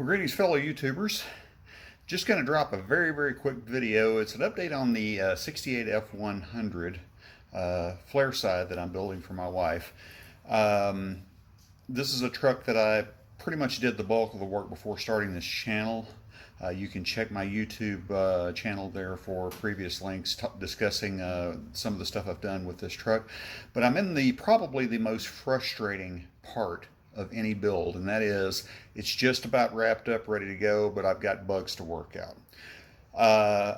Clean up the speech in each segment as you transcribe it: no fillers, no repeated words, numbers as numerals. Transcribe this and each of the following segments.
Well, greetings fellow YouTubers. Just going to drop a very quick video. It's an update on the 68 F100 flare side that I'm building for my wife. This is a truck that I pretty much did the bulk of the work before starting this channel. You can check my YouTube channel there for previous links discussing some of the stuff I've done with this truck. But I'm in probably the most frustrating part of any build, and that is it's just about wrapped up, ready to go, but I've got bugs to work out.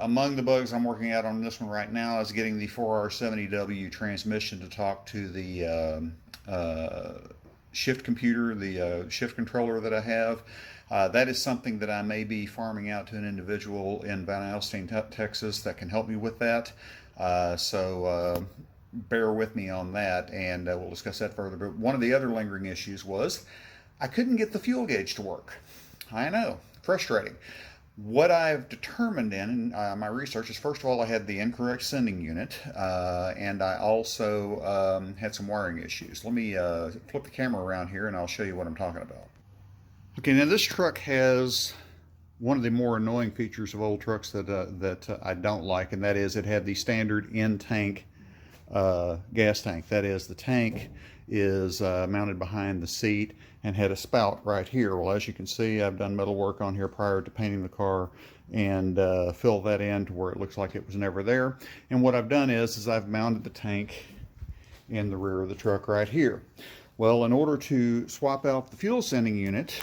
Among the bugs I'm working out on this one right now is getting the 4R70W transmission to talk to the shift computer, the shift controller that I have. That is something that I may be farming out to an individual in Van Alstyne, Texas that can help me with that. So bear with me on that, and we'll discuss that further. But one of the other lingering issues was I couldn't get the fuel gauge to work. I know, frustrating. What I've determined in my research is, first of all, I had the incorrect sending unit, and I also had some wiring issues. Let me flip the camera around here and I'll show you what I'm talking about. Okay, now this truck has one of the more annoying features of old trucks that I don't like, and that is it had the standard in-tank gas tank. That is, the tank is mounted behind the seat and had a spout right here. Well, as you can see, I've done metal work on here prior to painting the car and filled that in to where it looks like it was never there. And what I've done is I've mounted the tank in the rear of the truck right here. Well, in order to swap out the fuel sending unit,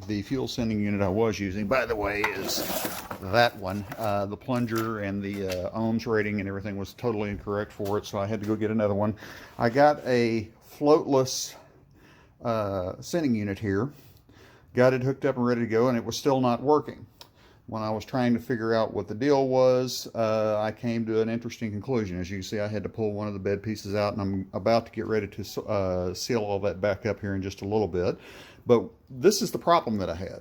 the fuel sending unit I was using, by the way, is that one. The plunger and the ohms rating and everything was totally incorrect for it, so I had to go get another one. I got a floatless sending unit here, got it hooked up and ready to go, and it was still not working. When I was trying to figure out what the deal was, I came to an interesting conclusion. As you can see, I had to pull one of the bed pieces out, and I'm about to get ready to seal all that back up here in just a little bit. But this is the problem that I had.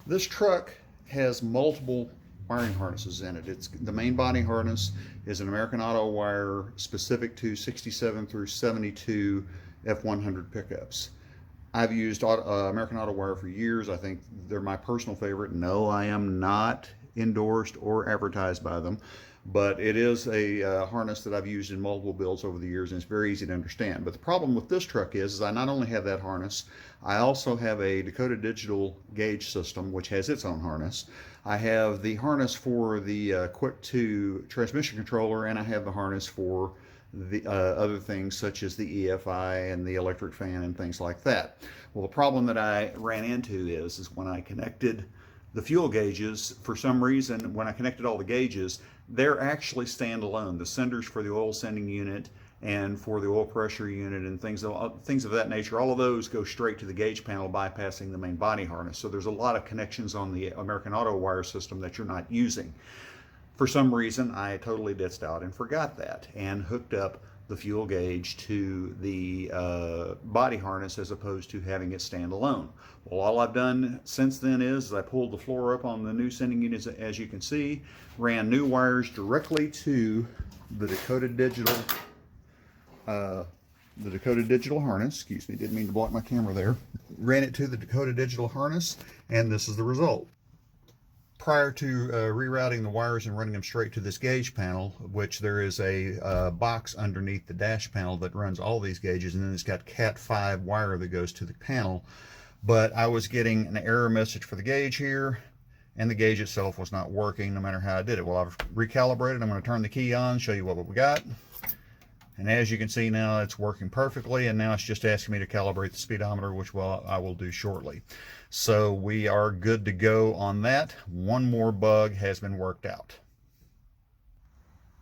This truck has multiple wiring harnesses in it. The main body harness is an American Auto wire specific to 67 through 72 F100 pickups. I've used American Auto wire for years. I think they're my personal favorite. No, I am not endorsed or advertised by them, but it is a harness that I've used in multiple builds over the years, and it's very easy to understand. But the problem with this truck is I not only have that harness, I also have a Dakota Digital gauge system, which has its own harness. I have the harness for the Quick 2 transmission controller, and I have the harness for the other things such as the EFI and the electric fan and things like that. Well, the problem that I ran into is when I connected the fuel gauges, for some reason, when I connected all the gauges, they're actually standalone. The senders for the oil sending unit and for the oil pressure unit and things of that nature, all of those go straight to the gauge panel, bypassing the main body harness. So there's a lot of connections on the American Auto wire system that you're not using. For some reason, I totally ditzed out and forgot that and hooked up the fuel gauge to the body harness as opposed to having it stand alone. Well, all I've done since then is I pulled the floor up on the new sending units, as you can see, ran new wires directly to the Dakota Digital harness. Excuse me, didn't mean to block my camera there. Ran it to the Dakota Digital harness, and this is the result. Prior to rerouting the wires and running them straight to this gauge panel, which there is a box underneath the dash panel that runs all these gauges, and then it's got Cat 5 wire that goes to the panel. But I was getting an error message for the gauge here, and the gauge itself was not working no matter how I did it. Well, I've recalibrated. I'm going to turn the key on, show you what we got. And as you can see now, it's working perfectly, and now it's just asking me to calibrate the speedometer, which I will do shortly. So we are good to go on that. One more bug has been worked out.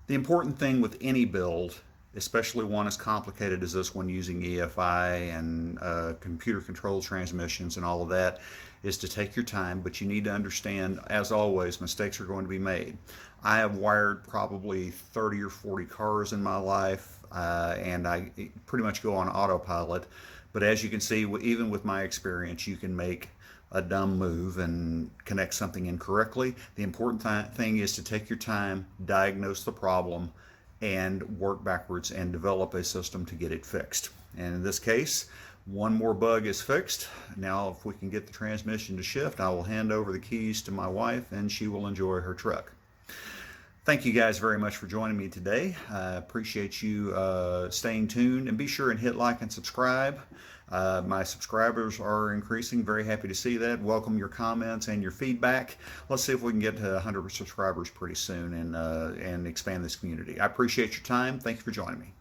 The important thing with any build, especially one as complicated as this one using EFI and computer controlled transmissions and all of that, is to take your time, but you need to understand, as always, mistakes are going to be made. I have wired probably 30 or 40 cars in my life, and I pretty much go on autopilot. But as you can see, even with my experience, you can make a dumb move and connect something incorrectly. The important thing is to take your time, diagnose the problem, and work backwards and develop a system to get it fixed. And in this case, One more bug is fixed. Now if we can get the transmission to shift, I will hand over the keys to my wife and she will enjoy her truck. Thank you guys very much for joining me today. I appreciate you staying tuned, and be sure and hit like and subscribe. My subscribers are increasing. Very happy to see that. Welcome your comments and your feedback. Let's see if we can get to 100 subscribers pretty soon and expand this community. I appreciate your time. Thank you for joining me.